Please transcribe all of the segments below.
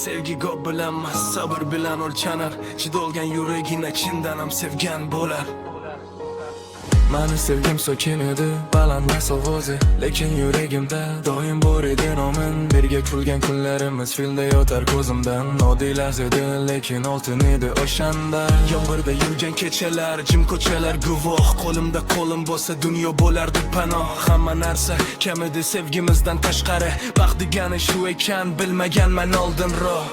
Sevgi ko'p bilanmas, sabr bilan o'lchanar. Chidolgan yuragini chindan ham sevgan bo'lar. Mani sevgim sokin edi, balandmas ovozi, lekin yuragimda doim bor edi nomin. Birga kulgan kunlarimiz filmda yotar ko'zimdan. Oddiy lahzada, lekin oltin edi o'shanda. Yomg'irda yurgan kechalar, jim ko'chalar guvoh. Qo'limda qo'lim bo'lsa dunyo bo'lardi panoh. Hamma narsa kam edi sevgimizdan tashqari. Baxt degani shu ekan, bilmaganman oldinroq.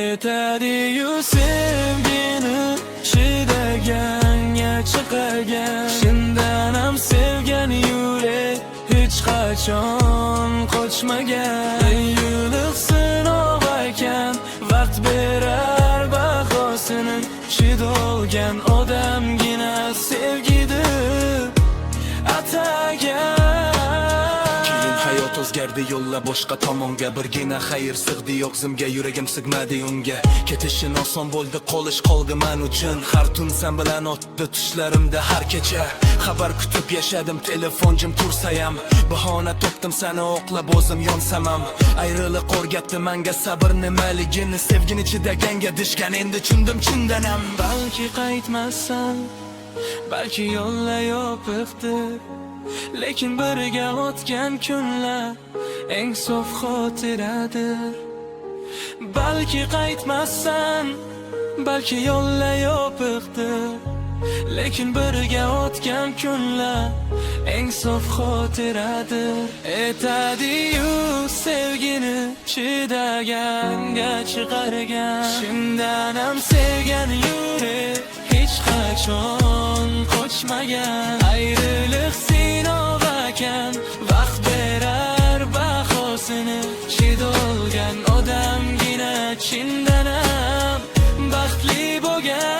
Etadi-yu sevgini chidaganga chiqargan. Chindan ham sevgan yurek hech qachon qochmagan. Yiliq sinov ekan, vaqt berar bahosini. Chidolgan odamgina sevgidi atagan. Hayot o'zgardi, yo'llar boshqa tomonga. Birgina xayr sig'di og'zimga, yuragim sig'madi unga. Ketishin oson bo'ldi, qolish qoldi men uchun. Har tun sen bilan o'tdi tushlarimda har kecha. Xabar kutib yashadim, telefon jim tursayam. Bahona topdim seni o'qlab o'zim yonsam ham. Ayriliq o'rgatdi menga sabr nimaligini. Sevgini chidaganga dishgan, endi tushundim chindan ham. Balki qaytmassan, balki yo'llar yopiqdir, lekin birga o'tgan kunlar eng sof xotiradir. Balki qaytmassan, balki yo'llar yopiqdir, lekin birga o'tgan kunlar eng sof xotiradir. Etadi-yu sevgini chidaganga chiqargan. Chindan ham sevgan yurek hech qachon qochmagan. Ayriliq sinov ekan, vaqt berar bahosini. Chidolgan odamgina chindan ham baxtli bo'lgan.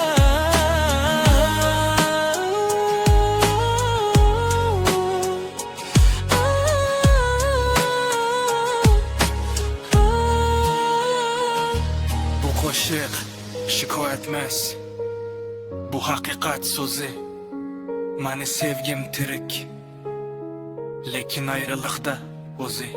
Bu qo'shiq shikoyat emas, bu haqiqat so'zi. Mani sevgim tirik, lekin ayriliqda o'zi.